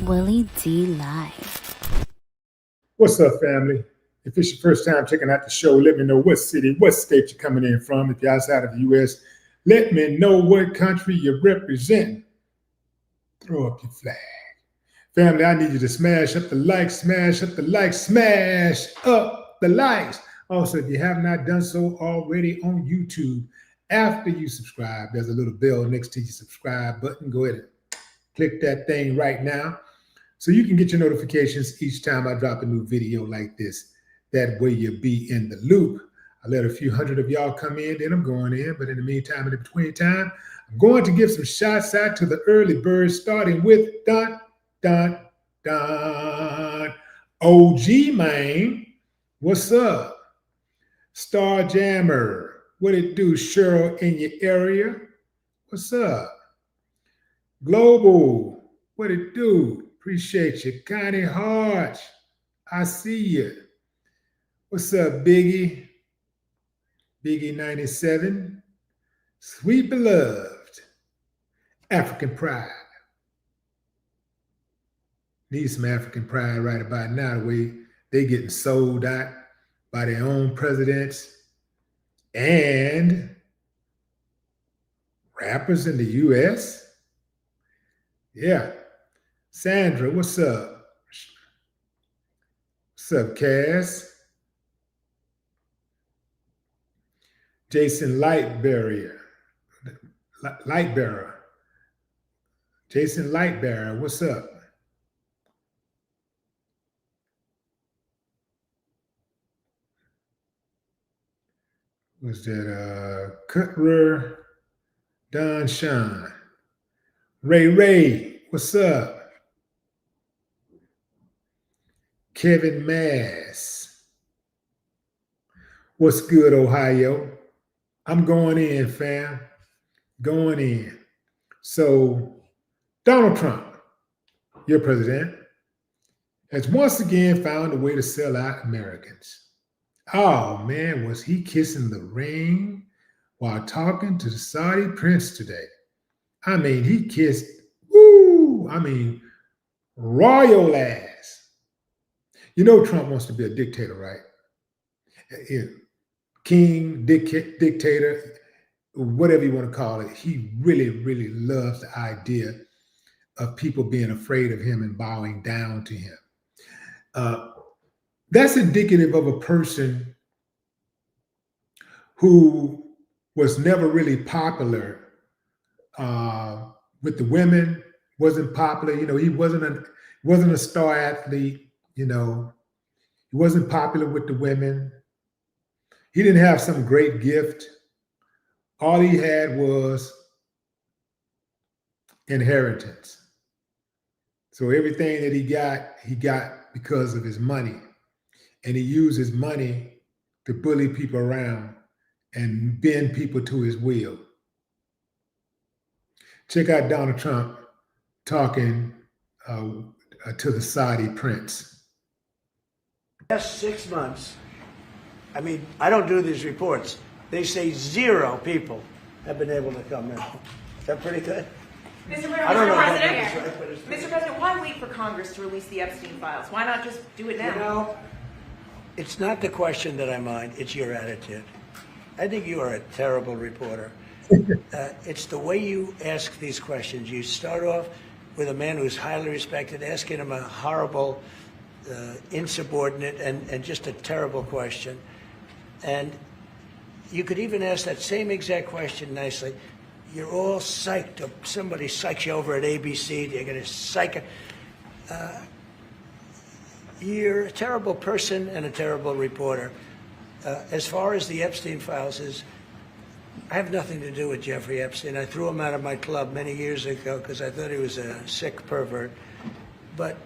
Willie D Live. What's up, family? If it's your first time checking out the show, let me know what city, what state you're coming in from. If you're outside of the U.S., let me know what country you represent. Throw up your flag. Family, I need you to smash up the likes, smash up the likes, smash up the likes. Also, if you have not done so already on YouTube, after you subscribe, there's a little bell next to your subscribe button. Go ahead and click that thing right now so you can get your notifications each time I drop a new video like this. That way you'll be in the loop. I let a few hundred of y'all come in, then I'm going in. But in the meantime, in the between time, I'm going to give some shots out to the early birds, starting with Dun, Dun, Dun. OG, man. What's up? Star Jammer. What it do, Cheryl, in your area? What's up? Global. What it do? Appreciate you. Connie Hodge. I see you. What's up, Biggie? Biggie 97. Sweet beloved. African pride. Need some African pride right about now, the way they getting sold out by their own presidents and rappers in the U.S. Yeah. Sandra, what's up? What's up, Cass? Jason Lightbearer. Jason Lightbearer, what's up? Was that Cutler, Don Sean, Ray, what's up? Kevin Mass, what's good, Ohio? I'm going in, fam, going in. So Donald Trump, your president, has once again found a way to sell out Americans. Oh, man, was he kissing the ring while talking to the Saudi prince today? I mean, he kissed, royal ass. You know Trump wants to be a dictator, right? King, dictator, whatever you want to call it. He really, really loves the idea of people being afraid of him and bowing down to him. That's indicative of a person who was never really popular with the women, wasn't popular. You know, he wasn't a star athlete. You know, he wasn't popular with the women. He didn't have some great gift. All he had was inheritance. So everything that he got because of his money. And he used his money to bully people around and bend people to his will. Check out Donald Trump talking to the Saudi prince. Last 6 months, I mean, I don't do these reports. They say 0 people have been able to come in. Is that pretty good? Mr. President, why wait for Congress to release the Epstein files? Why not just do it now? You know, it's not the question that I mind, it's your attitude. I think you are a terrible reporter. It's the way you ask these questions. You start off with a man who's highly respected, asking him a horrible, insubordinate, and just a terrible question. And you could even ask that same exact question nicely. You're all psyched up. Somebody psychs you over at ABC. You're going to psych. You're a terrible person and a terrible reporter. As far as the Epstein files I have nothing to do with Jeffrey Epstein. I threw him out of my club many years ago because I thought he was a sick pervert. But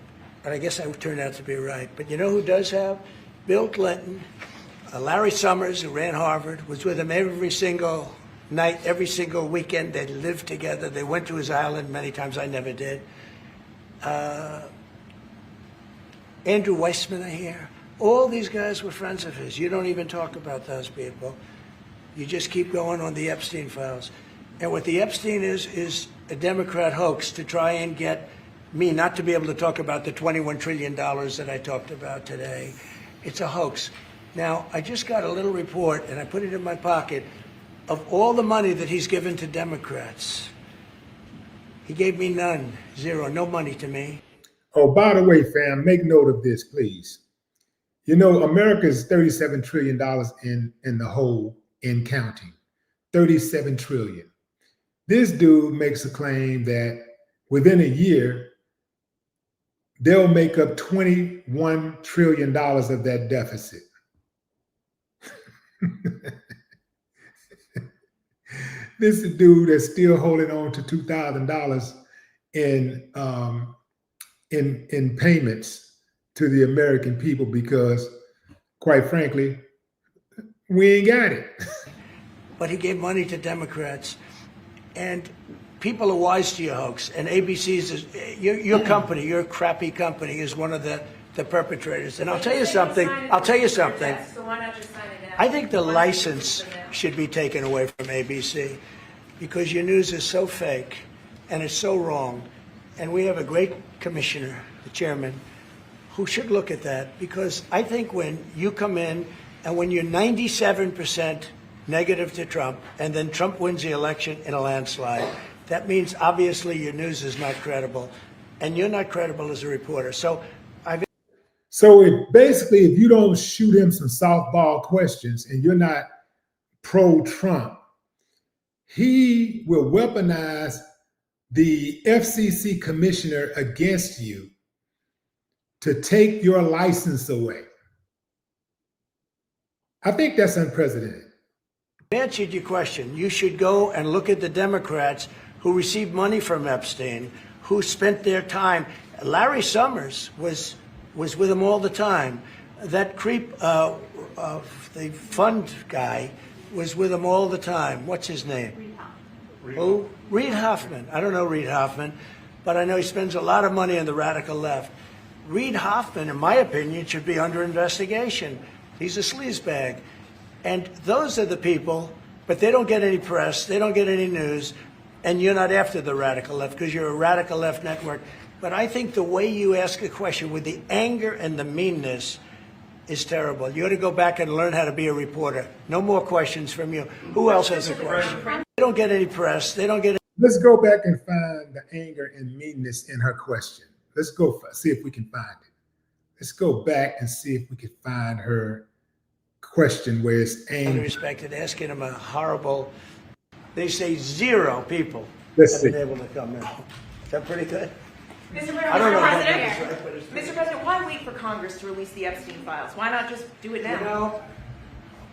I guess I turned out to be right. But you know who does have? Bill Clinton, Larry Summers, who ran Harvard, was with him every single night, every single weekend. They lived together. They went to his island many times. I never did. Andrew Weissman, I hear. All these guys were friends of his. You don't even talk about those people. You just keep going on the Epstein files. And what the Epstein is a Democrat hoax to try and get me not to be able to talk about the $21 trillion that I talked about today. It's a hoax. Now, I just got a little report, and I put it in my pocket, of all the money that he's given to Democrats. He gave me none, zero, no money to me. Oh, by the way, fam, make note of this, please. You know, America is $37 trillion in the hole in counting. 37 trillion. This dude makes a claim that within a year, they'll make up $21 trillion of that deficit. This is a dude that's still holding on to $2,000 in payments to the American people because, quite frankly, we ain't got it. But he gave money to Democrats, and people are wise to your hoax. And ABC's is your company, your crappy company, is one of the perpetrators. And I'll tell you something. I'll tell you something. So why not just sign it now? I think the license should be taken away from ABC because your news is so fake and it's so wrong. And we have a great commissioner, the chairman, who should look at that, because I think when you come in and when you're 97% negative to Trump and then Trump wins the election in a landslide, that means obviously your news is not credible and you're not credible as a reporter. So if you don't shoot him some softball questions and you're not pro-Trump, he will weaponize the FCC commissioner against you to take your license away. I think that's unprecedented. I answered your question. You should go and look at the Democrats who received money from Epstein, who spent their time. Larry Summers was with him all the time. That creep of the fund guy was with him all the time. What's his name? Who? Reid Hoffman. I don't know Reid Hoffman, but I know he spends a lot of money on the radical left. Reid Hoffman, in my opinion, should be under investigation. He's a sleazebag. And those are the people, but they don't get any press, they don't get any news, and you're not after the radical left because you're a radical left network. But I think the way you ask a question with the anger and the meanness is terrible. You ought to go back and learn how to be a reporter. No more questions from you. Who else has a question? They don't get any press, they don't get. Let's go back and find the anger and meanness in her question. Let's go see if we can find it. Let's go back and see if we can find her question where it's anger. Respected, asking him a horrible. They say 0 people have been able to come in. Is that pretty good? Mr. President, why wait for Congress to release the Epstein files? Why not just do it now? You know,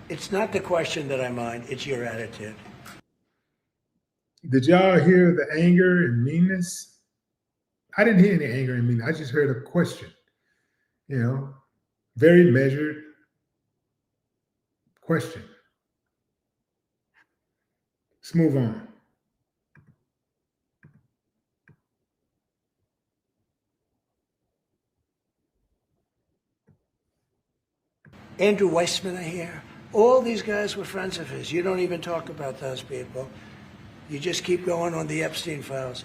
it's not the question that I mind, it's your attitude. Did y'all hear the anger and meanness? I didn't hear any anger and meanness. I just heard a question. You know, very measured question. Let's move on. Andrew Weissman, I hear. All these guys were friends of his. You don't even talk about those people. You just keep going on the Epstein files.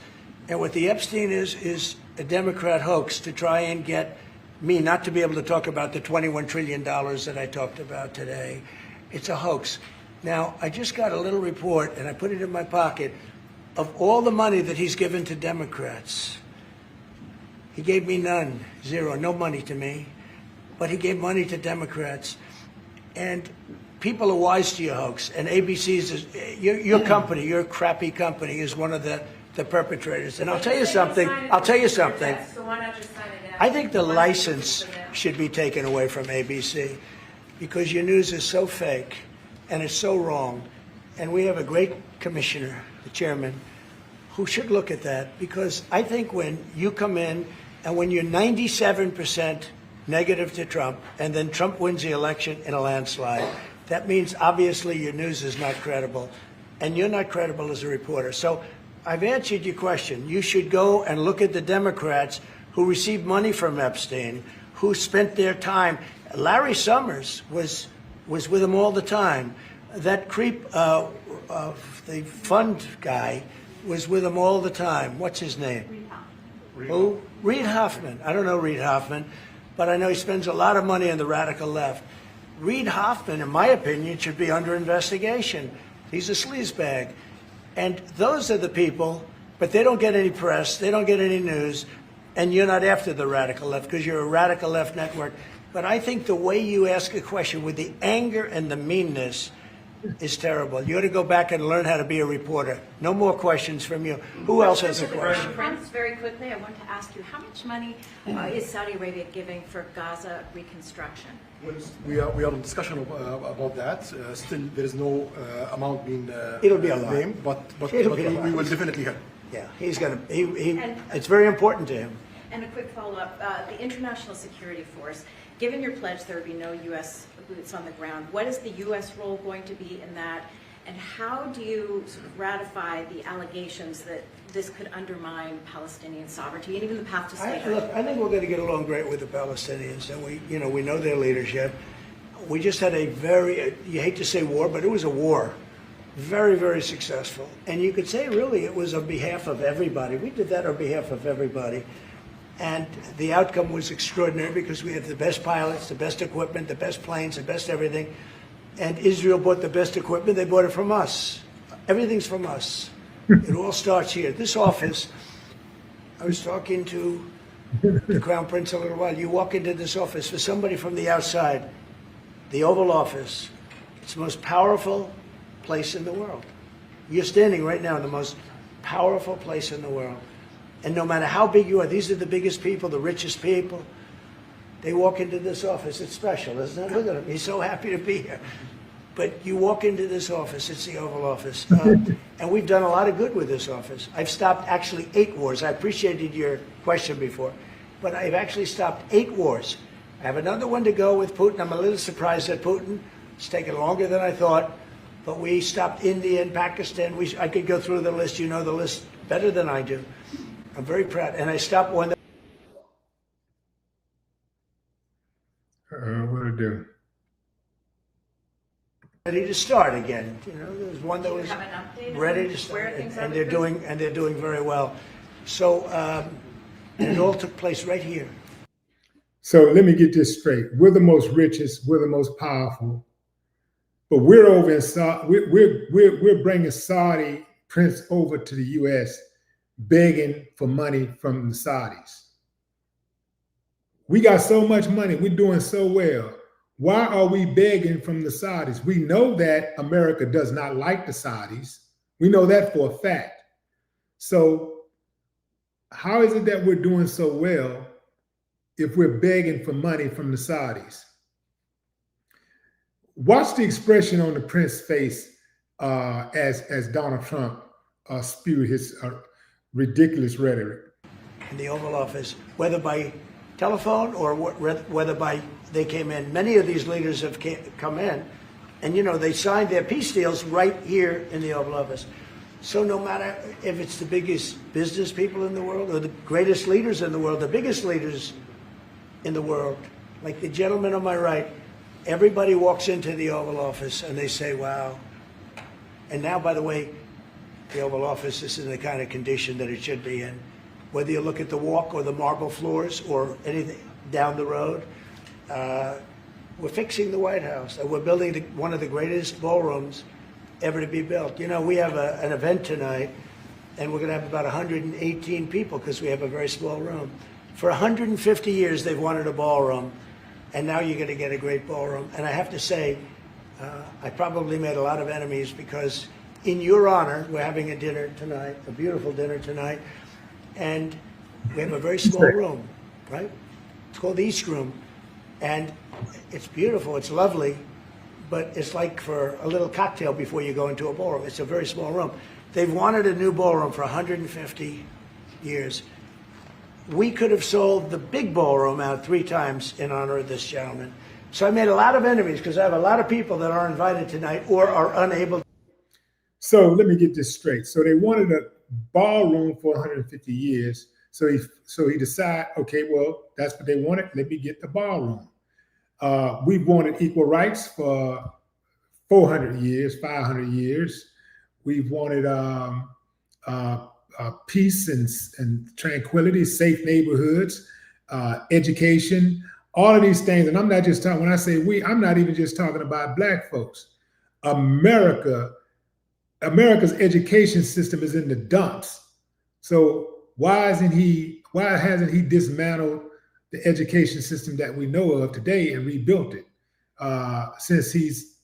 And what the Epstein is a Democrat hoax to try and get me not to be able to talk about the $21 trillion that I talked about today. It's a hoax. Now, I just got a little report, and I put it in my pocket, of all the money that he's given to Democrats. He gave me none, zero, no money to me. But he gave money to Democrats. And people are wise to your hoax. And ABC's is your company, your crappy company, is one of the perpetrators. And I'll tell you something. I'll tell you something. So why not just sign it now? I think the license should be taken away from ABC because your news is so fake and it's so wrong. And we have a great commissioner, the chairman, who should look at that, because I think when you come in and when you're 97% negative to Trump and then Trump wins the election in a landslide, that means obviously your news is not credible and you're not credible as a reporter. So I've answered your question. You should go and look at the Democrats who received money from Epstein, who spent their time. Larry Summers was with him all the time. That creep of the fund guy was with him all the time. What's his name? Who? Reid Hoffman. I don't know Reid Hoffman, but I know he spends a lot of money on the radical left. Reid Hoffman, in my opinion, should be under investigation. He's a sleazebag. And those are the people, but they don't get any press, they don't get any news, and you're not after the radical left because you're a radical left network. But I think the way you ask a question with the anger and the meanness is terrible. You ought to go back and learn how to be a reporter. No more questions from you. Who else has a question? Prince, very quickly, I want to ask you, how much money is Saudi Arabia giving for Gaza reconstruction? We are in discussion about that. Still, there is no amount being It'll be a lot. named, but we will definitely help. Yeah, he's going to, it's very important to him. And a quick follow-up, the International Security Force, given your pledge there will be no U.S. boots on the ground, what is the U.S. role going to be in that? And how do you sort of ratify the allegations that this could undermine Palestinian sovereignty and even the path to statehood? Look, I think we're going to get along great with the Palestinians, and we know their leadership. We just had a very, you hate to say war, but it was a war. Very, very successful. And you could say really it was on behalf of everybody. We did that on behalf of everybody. And the outcome was extraordinary because we had the best pilots, the best equipment, the best planes, the best everything. And Israel bought the best equipment. They bought it from us. Everything's from us. It all starts here. This office, I was talking to the Crown Prince a little while. You walk into this office, for somebody from the outside, the Oval Office, it's the most powerful place in the world. You're standing right now in the most powerful place in the world. And no matter how big you are, these are the biggest people, the richest people. They walk into this office. It's special, isn't it? Look at him. He's so happy to be here. But you walk into this office. It's the Oval Office. And we've done a lot of good with this office. I've stopped actually 8 wars. I appreciated your question before. But I've actually stopped 8 wars. I have another one to go with Putin. I'm a little surprised at Putin. It's taken longer than I thought. But we stopped India and Pakistan. I could go through the list. You know the list better than I do. I'm very proud. And I stopped one. What to do? Ready to start again. You know, there's one that was Have an update ready on to start, where things are and they're with doing very well. So and it all took place right here. So let me get this straight. We're the most richest. We're the most powerful. But we're over in Saudi. We're bringing Saudi prince over to the U.S. begging for money from the Saudis. We got so much money. We're doing so well. Why are we begging from the Saudis? We know that America does not like the Saudis. We know that for a fact. So how is it that we're doing so well if we're begging for money from the Saudis? Watch the expression on the prince's face as Donald Trump spewed his ridiculous rhetoric. In the Oval Office, whether by telephone or whether by they came in. Many of these leaders have come in, and you know they signed their peace deals right here in the Oval Office. So no matter if it's the biggest business people in the world or the greatest leaders in the world, the biggest leaders in the world, like the gentleman on my right, everybody walks into the Oval Office and they say, wow. And now, by the way, the Oval Office is in the kind of condition that it should be in. Whether you look at the walk or the marble floors or anything down the road, we're fixing the White House. We're building one of the greatest ballrooms ever to be built. You know, we have an event tonight, and we're going to have about 118 people because we have a very small room. For 150 years, they've wanted a ballroom, and now you're going to get a great ballroom. And I have to say, I probably made a lot of enemies because in your honor, we're having a dinner tonight, a beautiful dinner tonight, and we have a very small room, right? It's called the East Room, and it's beautiful, it's lovely, but it's like for a little cocktail before you go into a ballroom. It's a very small room. They've wanted a new ballroom for 150 years. We could have sold the big ballroom out 3 times in honor of this gentleman. So I made a lot of enemies because I have a lot of people that are invited tonight or are unable. So let me get this straight. So they wanted a ballroom for 150 years. So he decided, okay, well, that's what they wanted. Let me get the ballroom. We've wanted equal rights for 400 years, 500 years. We've wanted peace and tranquility, safe neighborhoods, education, all of these things. And I'm not just talking, when I say we, I'm not even just talking about Black folks. America's education system is in the dumps. So why hasn't he dismantled the education system that we know of today and rebuilt it since he's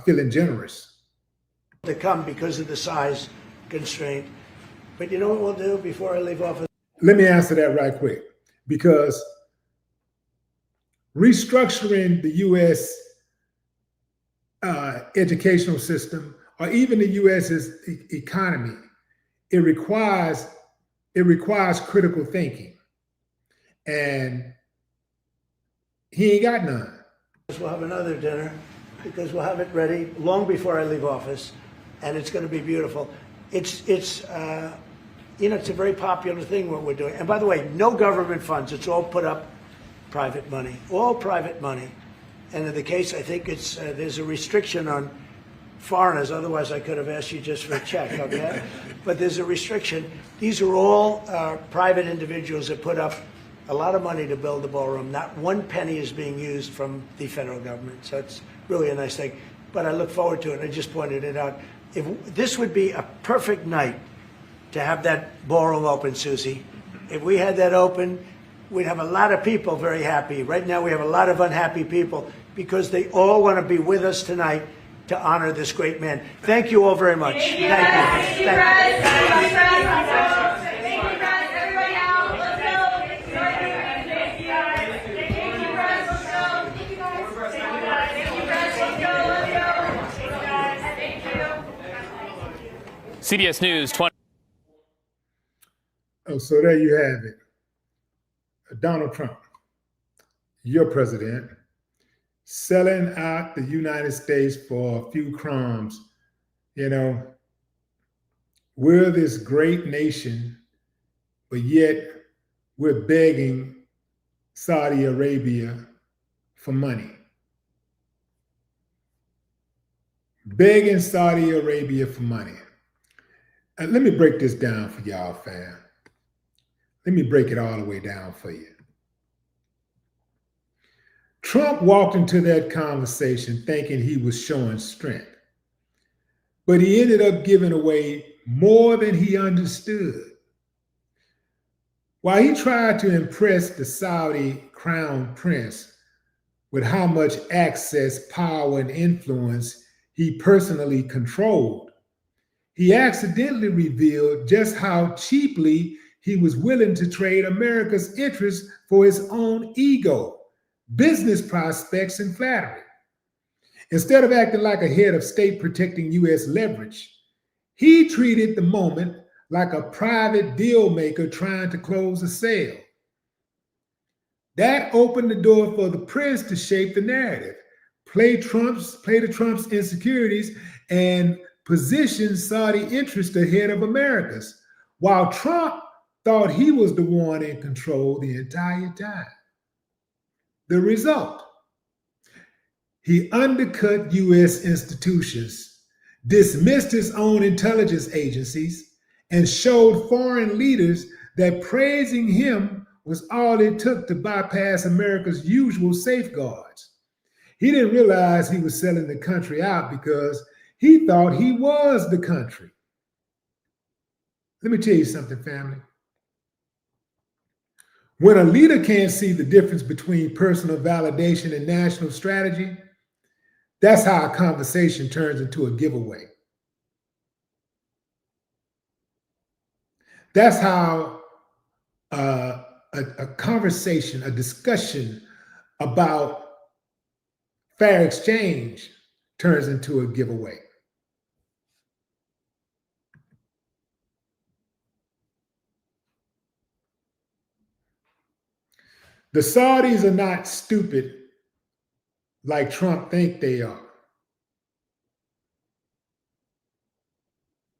feeling generous? To come because of the size constraint. But you know what we'll do before I leave office? Let me answer that right quick, because restructuring the U.S. Educational system, or even the U.S.'s economy, it requires critical thinking, and he ain't got none. We'll have another dinner because we'll have it ready long before I leave office, and it's going to be beautiful. It's a very popular thing what we're doing. And by the way, no government funds. It's all put up private money, all private money. And in the case, I think there's a restriction on foreigners. Otherwise, I could have asked you just for a check, okay? But there's a restriction. These are all private individuals that put up a lot of money to build the ballroom. Not one penny is being used from the federal government. So it's really a nice thing. But I look forward to it. I just pointed it out. This would be a perfect night to have that ballroom open, Susie. If we had that open, we'd have a lot of people very happy. Right now, we have a lot of unhappy people because they all want to be with us tonight to honor this great man. Thank you all very much. Thank you. Thank you, Brad. Thank you, Brad. Everybody out. Let's go. Thank you, guys. Thank you, Brad. Let's go. Thank you, guys. Thank you, guys. Thank you, Brad. Let's go. Let's go. Thank you, guys. Thank you. CBS News 20. Oh, so there you have it. Donald Trump, your president, selling out the United States for a few crumbs. You know, we're this great nation, but yet we're begging Saudi Arabia for money. Begging Saudi Arabia for money. And let me break this down for y'all, fam. Let me break it all the way down for you. Trump walked into that conversation thinking he was showing strength, but he ended up giving away more than he understood. While he tried to impress the Saudi crown prince with how much access, power, and influence he personally controlled, he accidentally revealed just how cheaply he was willing to trade America's interests for his own ego, business prospects, and flattery. Instead of acting like a head of state protecting U.S. leverage, he treated the moment like a private deal maker trying to close a sale. That opened the door for the press to shape the narrative, play to Trump's insecurities, and position Saudi interests ahead of America's, while Trump thought he was the one in control the entire time. The result, he undercut U.S. institutions, dismissed his own intelligence agencies, and showed foreign leaders that praising him was all it took to bypass America's usual safeguards. He didn't realize he was selling the country out because he thought he was the country. Let me tell you something, family. When a leader can't see the difference between personal validation and national strategy, that's how a conversation turns into a giveaway. That's how a conversation, a discussion about fair exchange turns into a giveaway. The Saudis are not stupid like Trump think they are.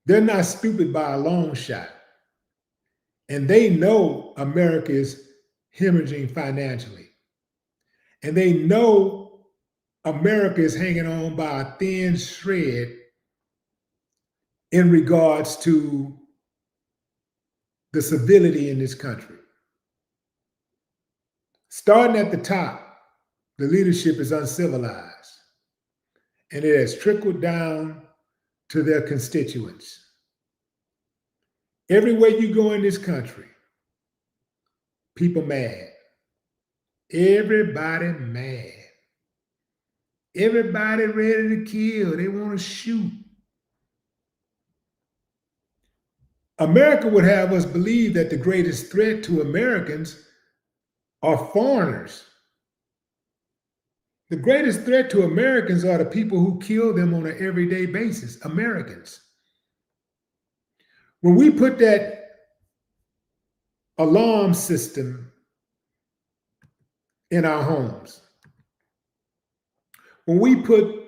They're not stupid by a long shot. And they know America is hemorrhaging financially. And they know America is hanging on by a thin shred in regards to the civility in this country. Starting at the top, the leadership is uncivilized, and it has trickled down to their constituents. Everywhere you go in this country, people mad. Everybody mad. Everybody ready to kill. They want to shoot. America would have us believe that the greatest threat to Americans are foreigners. The greatest threat to Americans are the people who kill them on an everyday basis, Americans. When we put that alarm system in our homes, when we put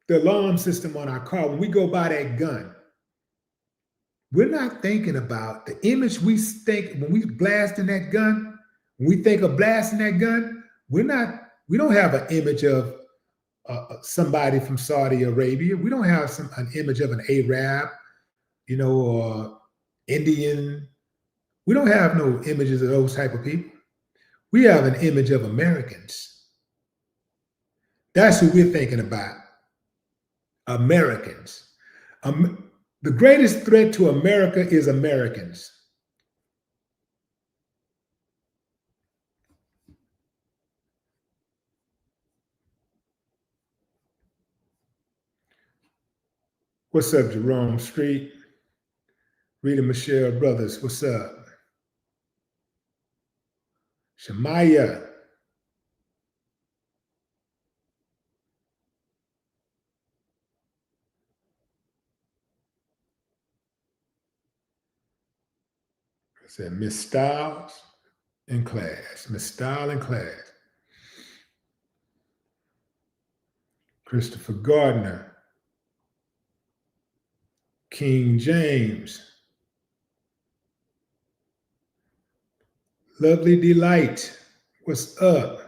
the alarm system on our car, when we go buy that gun, we're not thinking about the image we think when we blast in that gun. When we think of blasting that gun, we don't have an image of somebody from Saudi Arabia. We don't have an image of an Arab, or Indian. We don't have no images of those type of people. We have an image of Americans. That's who we're thinking about. Americans. The greatest threat to America is Americans. What's up, Jerome Street? Rita Michelle Brothers, what's up? Shamaya. I said Miss Styles in class. Miss Style in class. Christopher Gardner. King James. Lovely Delight. What's up?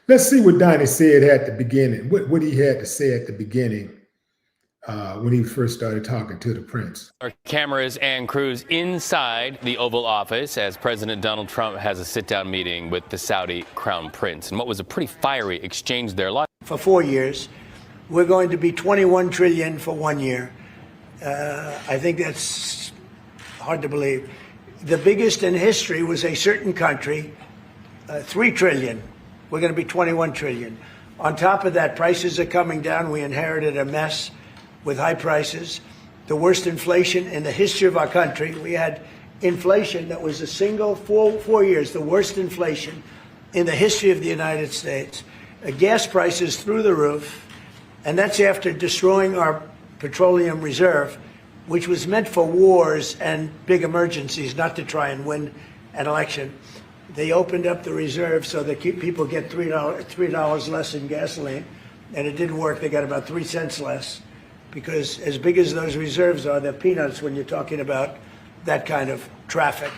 Let's see what Donnie said at the beginning, what he had to say at the beginning when he first started talking to the prince. Our cameras and crews inside the Oval Office as President Donald Trump has a sit-down meeting with the Saudi Crown Prince. And what was a pretty fiery exchange there. For 4 years, we're going to be 21 trillion for 1 year. I think that's hard to believe. The biggest in history was a certain country, 3 trillion. We're going to be 21 trillion. On top of that, prices are coming down. We inherited a mess with high prices, the worst inflation in the history of our country. We had inflation that was a single 4 years, the worst inflation in the history of the United States. Gas prices through the roof, and that's after destroying our petroleum reserve, which was meant for wars and big emergencies, not to try and win an election. They opened up the reserve so that people get $3 less in gasoline, and it didn't work. They got about 3 cents less, because as big as those reserves are, they're peanuts when you're talking about that kind of traffic.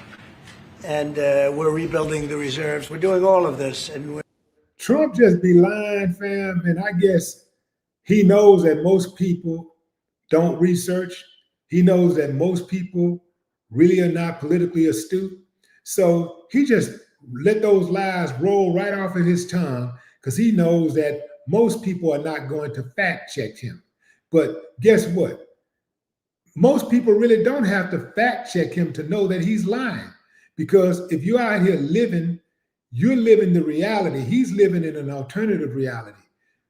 And we're rebuilding the reserves. We're doing all of this. And Trump just be lying, fam. And I guess he knows that most people don't research. He knows that most people really are not politically astute. So he just let those lies roll right off of his tongue because he knows that most people are not going to fact check him. But guess what? Most people really don't have to fact check him to know that he's lying. Because if you're out here living, you're living the reality. He's living in an alternative reality.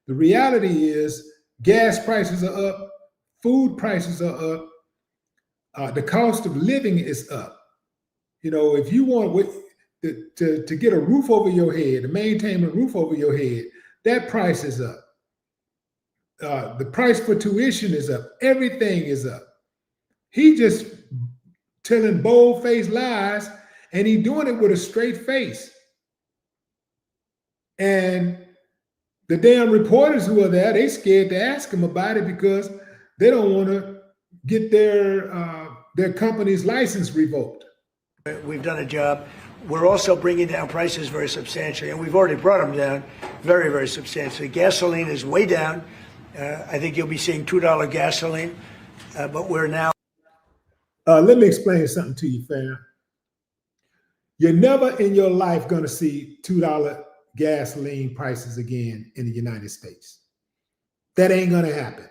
The reality is gas prices are up, food prices are up, the cost of living is up. If you want to get a roof over your head, to maintain a roof over your head, that price is up. The price for tuition is up. Everything is up. He just telling bold-faced lies, and he doing it with a straight face. And the damn reporters who are there, they scared to ask him about it because they don't want to get their company's license revoked. We've done a job. We're also bringing down prices very substantially, and we've already brought them down very, very substantially. Gasoline is way down. I think you'll be seeing $2 gasoline, but we're now. Let me explain something to you, fam. You're never in your life going to see $2 gasoline prices again in the United States. That ain't going to happen.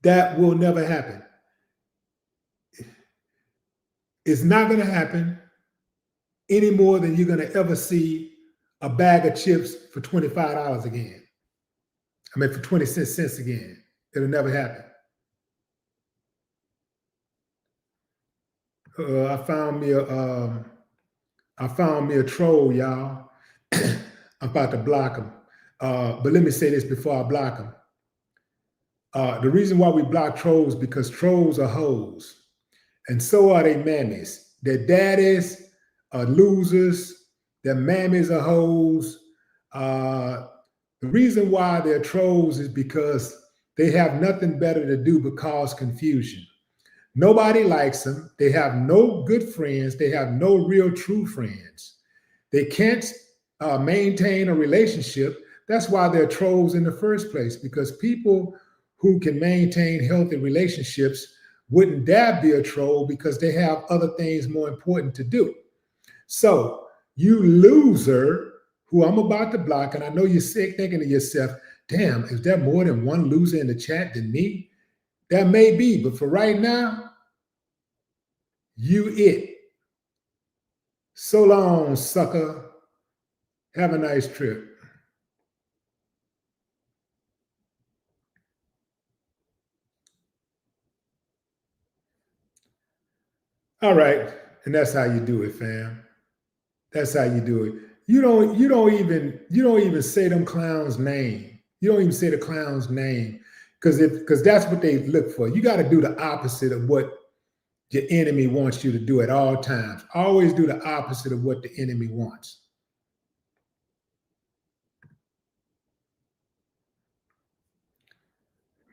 That will never happen. It's not going to happen any more than you're going to ever see a bag of chips for $25 again. I mean, for 20 cents again. It'll never happen. I found me a troll, y'all. I'm about to block him. But let me say this before I block him. The reason why we block trolls because trolls are hoes. And so are they mammies. Their daddies are losers. Their mammies are hoes. The reason why they're trolls is because they have nothing better to do but cause confusion. Nobody likes them. They have no good friends. They have no real true friends. They can't maintain a relationship. That's why they're trolls in the first place, because people who can maintain healthy relationships wouldn't dare be a troll because they have other things more important to do. So you loser, who I'm about to block, and I know you're sick thinking to yourself, damn, is there more than one loser in the chat than me? That may be, but for right now, you it. So long, sucker. Have a nice trip. All right, and that's how you do it, fam. That's how you do it. You don't even say them clowns' name. You don't even say the clown's name because that's what they look for. You got to do the opposite of what your enemy wants you to do at all times. Always do the opposite of what the enemy wants.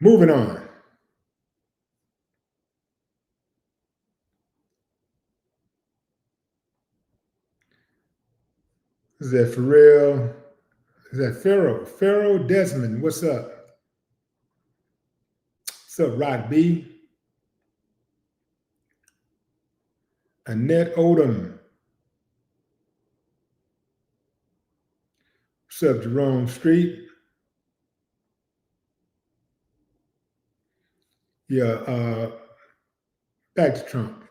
Moving on. Is that for real? Is that Pharaoh? Pharaoh Desmond, what's up? What's up, Rock B? Annette Odom. What's up, Jerome Street? Yeah, back to Trump.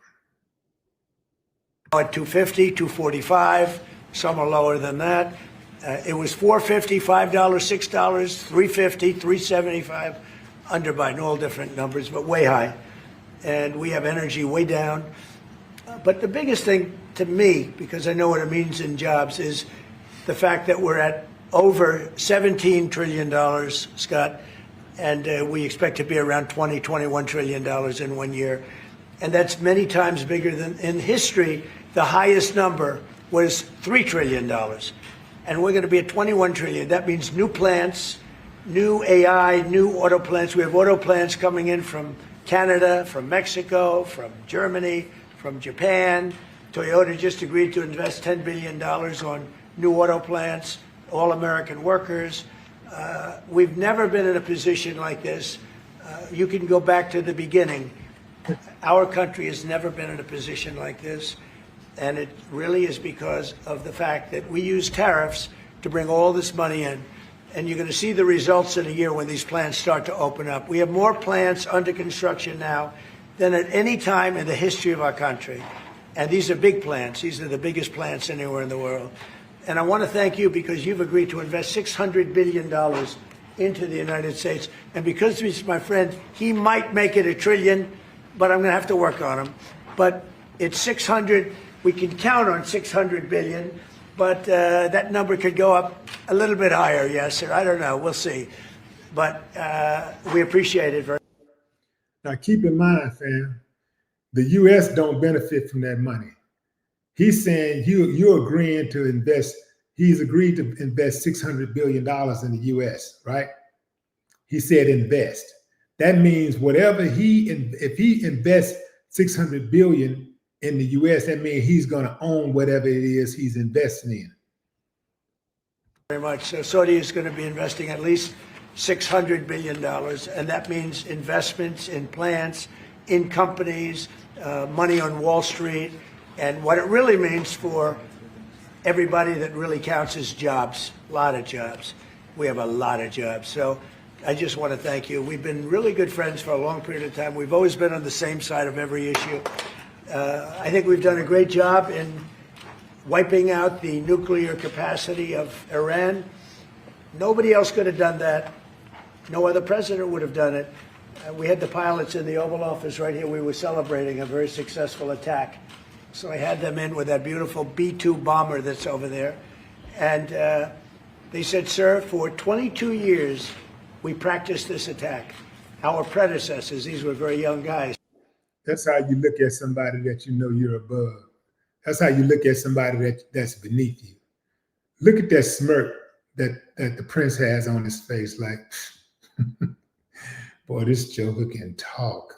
At 250, 245, some are lower than that. It was $4.50, $5, $6, $3.50, $3.75, under by all different numbers, but way high. And we have energy way down. But the biggest thing to me, because I know what it means in jobs, is the fact that we're at over $17 trillion, Scott, and we expect to be around $20, $21 trillion in 1 year. And that's many times bigger than in history. The highest number was $3 trillion. And we're going to be at 21 trillion. That means new plants, new AI, new auto plants. We have auto plants coming in from Canada, from Mexico, from Germany, from Japan. Toyota just agreed to invest $10 billion on new auto plants, all American workers. We've never been in a position like this. You can go back to the beginning. Our country has never been in a position like this. And it really is because of the fact that we use tariffs to bring all this money in. And you're going to see the results in a year when these plants start to open up. We have more plants under construction now than at any time in the history of our country. And these are big plants. These are the biggest plants anywhere in the world. And I want to thank you because you've agreed to invest $600 billion into the United States. And because he's my friend, he might make it $1 trillion, but I'm going to have to work on him. But it's 600. We can count on 600 billion, but that number could go up a little bit higher, yes, or I don't know. We'll see. But we appreciate it very much. Now, keep in mind, fam, the U.S. don't benefit from that money. He's saying you're agreeing to invest. He's agreed to invest $600 billion in the U.S., right? He said invest. That means whatever if he invests $600 billion in the U.S., that means he's going to own whatever it is he's investing in. Very much. So Saudi is going to be investing at least $600 billion, and that means investments in plants, in companies, money on Wall Street, and what it really means for everybody that really counts is jobs, a lot of jobs. We have a lot of jobs. So I just want to thank you. We've been really good friends for a long period of time. We've always been on the same side of every issue. I think we've done a great job in wiping out the nuclear capacity of Iran. Nobody else could have done that. No other president would have done it. We had the pilots in the Oval Office right here. We were celebrating a very successful attack. So I had them in with that beautiful B-2 bomber that's over there. And they said, sir, for 22 years, we practiced this attack. Our predecessors, these were very young guys. That's how you look at somebody that you know you're above. That's how you look at somebody that's beneath you. Look at that smirk that the prince has on his face, like, boy, this joker can talk.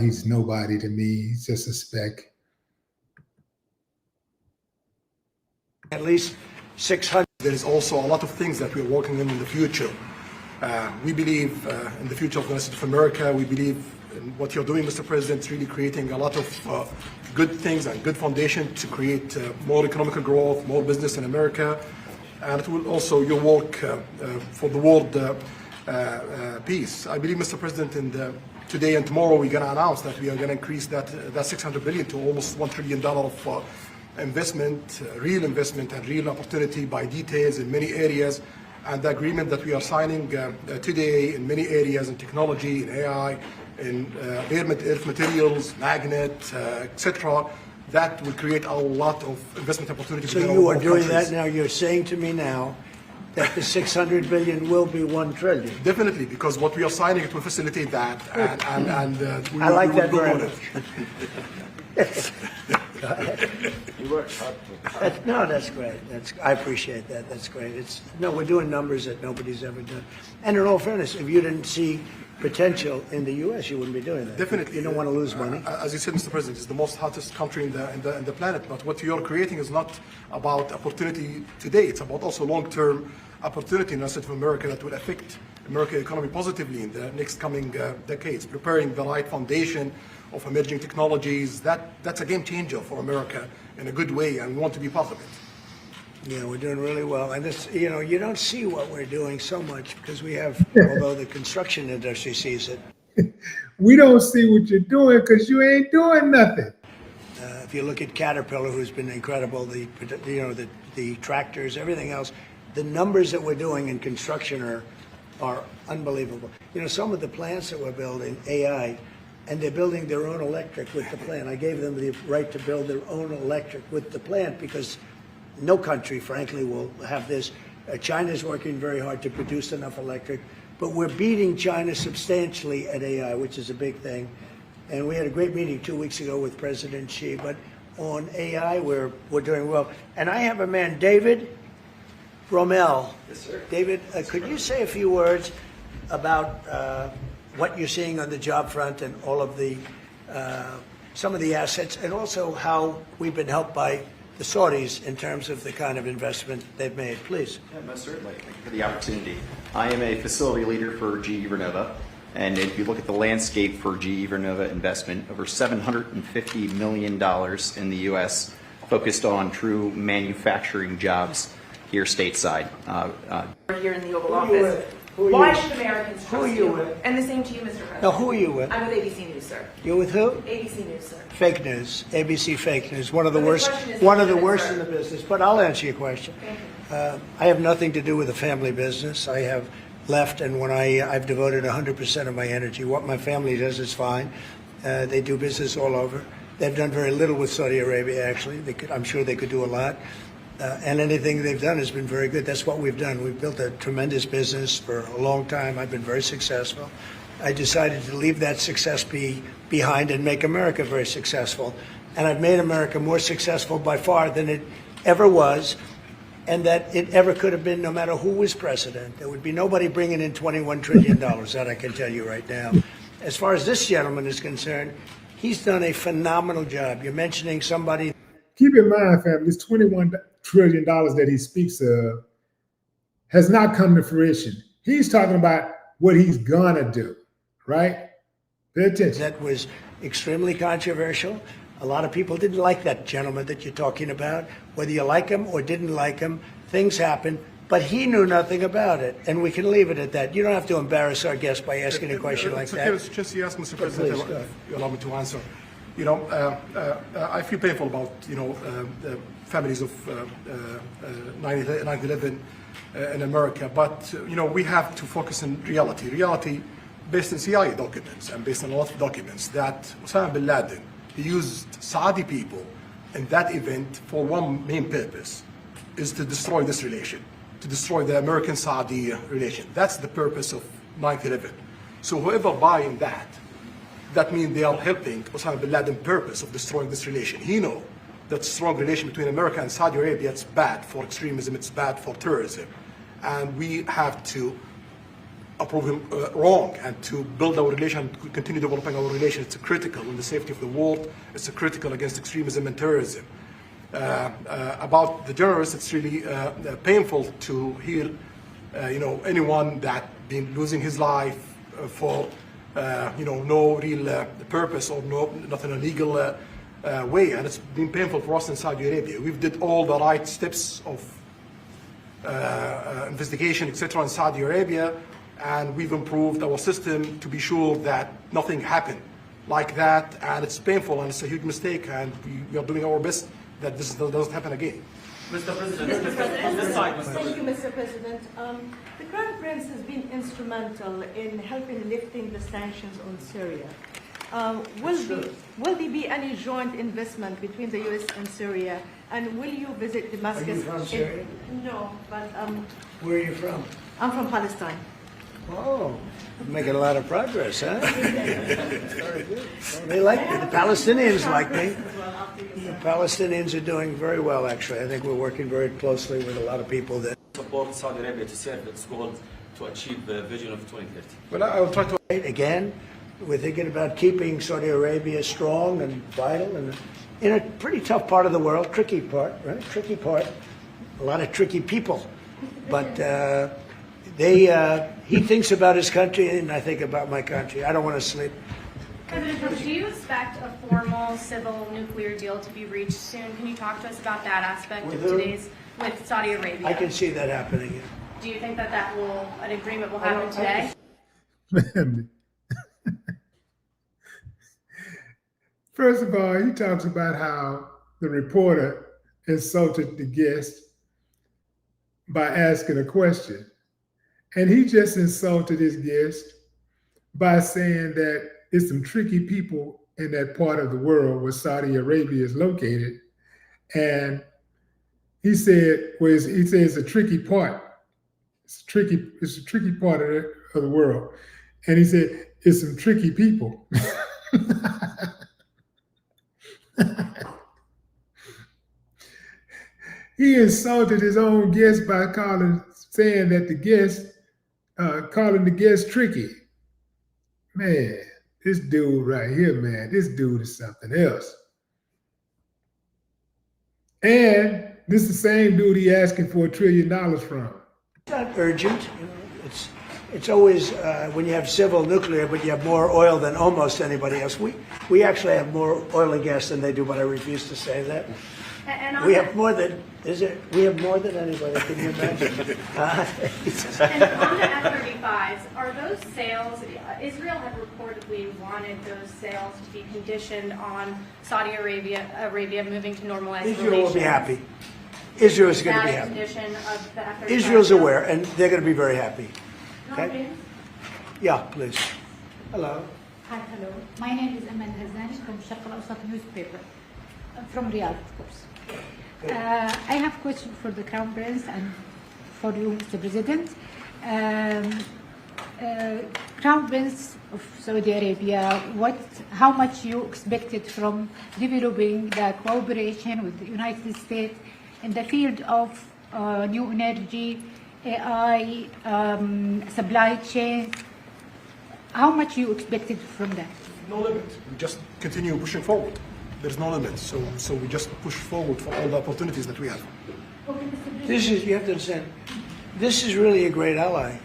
He's nobody to me. He's just a speck. At least 600. There is also a lot of things that we're working on in the future. We believe in the future of the United States of America. We believe in what you're doing, Mr. President, really creating a lot of good things and good foundation to create more economic growth, more business in America. And it will also your work for the world peace. I believe, Mr. President, today and tomorrow we're going to announce that we are going to increase that $600 billion to almost $1 trillion of investment, real investment and real opportunity by details in many areas. And the agreement that we are signing today in many areas in technology, in AI, in earth materials, magnet, etc., that will create a lot of investment opportunities. So you are doing that now. You're saying to me now that the $600 billion will be $1 trillion. Definitely, because what we are signing, it will facilitate that. And we I like will that build very on much. it. You work hard. No, that's great. I appreciate that. That's great. We're doing numbers that nobody's ever done. And in all fairness, if you didn't see potential in the U.S., you wouldn't be doing that. Definitely. You don't want to lose money. As you said, Mr. President, it's the most hottest country in the planet. But what you're creating is not about opportunity today. It's about also long-term opportunity in the United States of America that will affect American economy positively in the next coming decades, preparing the right foundation of emerging technologies. That's a game changer for America in a good way, and we want to be part of it. Yeah, we're doing really well. And this, you don't see what we're doing so much because we have, although the construction industry sees it. We don't see what you're doing because you ain't doing nothing. If you look at Caterpillar, who's been incredible, the tractors, everything else, the numbers that we're doing in construction are unbelievable. Some of the plants that we're building, AI, and they're building their own electric with the plant. I gave them the right to build their own electric with the plant because no country, frankly, will have this. China's working very hard to produce enough electric, but we're beating China substantially at AI, which is a big thing. And we had a great meeting 2 weeks ago with President Xi, but on AI, we're doing well. And I have a man, David Rommel. Yes, sir. David, could you say a few words about what you're seeing on the job front and all of the some of the assets, and also how we've been helped by the Saudis in terms of the kind of investment they've made, please. Yeah, most certainly. Thank you for the opportunity. I am a facility leader for GE Vernova, and if you look at the landscape for GE Vernova investment, over $750 million in the U.S. focused on true manufacturing jobs here stateside. Here in the Oval Office. Why should Americans trust Who are you with? And the same to you, Mr. President. Now, who are you with? I'm with ABC News, sir. You're with who? ABC News, sir. Fake news, ABC fake news, one of the But the worst, question is one of the legitimate, worst sir. in the business. But I'll answer your question. I have nothing to do with the family business. I have left, and when I've devoted 100% of my energy. What my family does is fine. They do business all over. They've done very little with Saudi Arabia, actually. I'm sure they could do a lot. And anything they've done has been very good. That's what we've done. We've built a tremendous business for a long time. I've been very successful. I decided to leave that success behind and make America very successful. And I've made America more successful by far than it ever was, and that it ever could have been, no matter who was president. There would be nobody bringing in $21 trillion, that I can tell you right now. as far as this gentleman is concerned, he's done a phenomenal job. You're mentioning somebody. Keep in mind, family, this $21 trillion that he speaks of has not come to fruition. He's talking about what he's gonna do, right? Pay attention. That was extremely controversial. A lot of people didn't like that gentleman that you're talking about. Whether you like him or didn't like him, things happen. But he knew nothing about it, and we can leave it at that. You don't have to embarrass our guest by asking a question like that. Okay, just you ask, Mr. President, please, if you allow me to answer. You know, I feel painful about, you know, the families of 9/11 in America, but, you know, we have to focus on reality. Reality based on CIA documents and based on a lot of documents that Osama bin Laden, he used Saudi people in that event for one main purpose, is to destroy this relation, to destroy the American-Saudi relation. That's the purpose of 9/11. So whoever buying that means they are helping Osama bin Laden's purpose of destroying this relation. He knows that strong relation between America and Saudi Arabia, it's bad for extremism, it's bad for terrorism. And we have to approve him wrong and to build our relation, continue developing our relation. It's critical in the safety of the world. It's critical against extremism and terrorism. About the journalists, it's really painful to hear, you know, anyone that been losing his life for, you know, no real purpose or nothing illegal way, and it's been painful for us in Saudi Arabia. We've did all the right steps of investigation, etc., in Saudi Arabia, and we've improved our system to be sure that nothing happened like that, and it's painful and it's a huge mistake, and we are doing our best that this doesn't happen again. Mr. President, on this side, Mr. Thank President. you, Mr. President. The Crown Prince has been instrumental in helping lifting the sanctions on Syria. Will there be any joint investment between the U.S. and Syria? And will you visit Damascus? Are you from Syria? No, but Where are you from? I'm from Palestine. Oh, you're making a lot of progress, huh? Very good. They like me. The Palestinians like me. The Palestinians are doing very well, actually. I think we're working very closely with a lot of people that Support Saudi Arabia to serve its goal to achieve the vision of 2030. But I will try to. again, we're thinking about keeping Saudi Arabia strong and vital and in a pretty tough part of the world, tricky part, right? Tricky part, a lot of tricky people. But he thinks about his country and I think about my country. I don't want to sleep. President Trump, do you expect a formal civil nuclear deal to be reached soon? Can you talk to us about that aspect With of who? today's, with Saudi Arabia? I can see that happening. Do you think that an agreement will happen today? First of all, he talks about how the reporter insulted the guest by asking a question. And he just insulted his guest by saying that there's some tricky people in that part of the world where Saudi Arabia is located. And he said, he said it's a tricky part. It's a tricky part of the world. And he said, it's some tricky people. He insulted his own guest by saying that the guest, calling the guest tricky. Man, this dude right here, man, this dude is something else. And this is the same dude he asking for $1 trillion from. It's not urgent. It's always when you have civil nuclear, but you have more oil than almost anybody else. We actually have more oil and gas than they do, but I refuse to say that. And We have more than anybody. Can you imagine? And on the F-35s, are those sales? Israel had reportedly wanted those sales to be conditioned on Saudi Arabia moving to normalized relations. Israel will be happy. Israel is going to be Is that a happy. condition of the F-35? Israel's aware, and they're going to be very happy. No, Okay? Yeah, please. Hello. Hi, hello. My name is Aman Hazani from Sharq al-Awsat newspaper. I'm from Riyadh, of course. I have a question for the Crown Prince and for you, Mr. President. Crown Prince of Saudi Arabia, how much you expected from developing the cooperation with the United States in the field of new energy, AI, supply chain? how much you expected from that? No limit. We just continue pushing forward. There's no limit. So we just push forward for all the opportunities that we have. This is, you have to understand, this is really a great ally.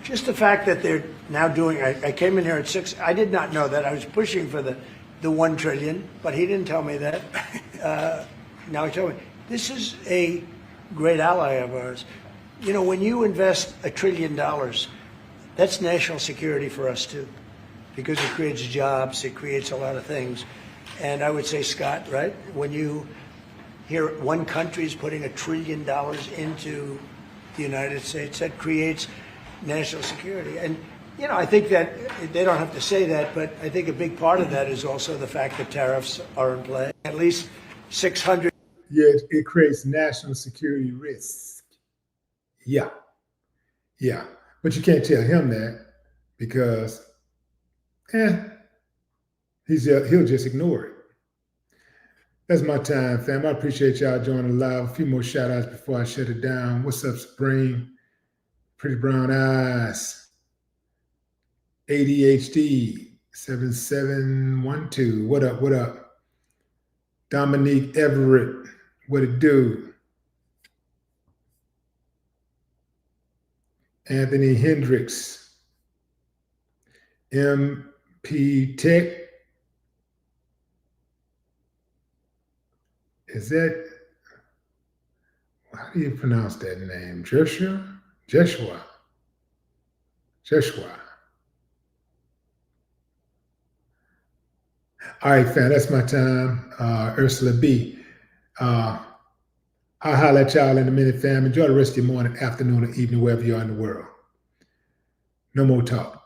Just the fact that they're now doing, I came in here at 6, I did not know that. I was pushing for the 1 trillion, but he didn't tell me that. Now he told me. This is a great ally of ours. You know, when you invest $1 trillion, that's national security for us too, because it creates jobs, it creates a lot of things. And I would say, Scott, right, when you hear one country is putting $1 trillion into the United States, that creates national security. And, you know, I think that they don't have to say that, but I think a big part of that is also the fact that tariffs are in play. At least 600. Yeah, it creates national security risk. Yeah. Yeah. But you can't tell him that because, he'll just ignore it. That's my time, fam. I appreciate y'all joining live. A few more shout outs before I shut it down. What's up, Supreme? Pretty Brown Eyes. ADHD 7712. What up? What up? Dominique Everett. What it do? Anthony Hendricks. MP Tech. Is that, how do you pronounce that name? Joshua? All right, fam, that's my time. Ursula B. I'll holler at y'all in a minute, fam. Enjoy the rest of your morning, afternoon, or evening, wherever you are in the world. No more talk.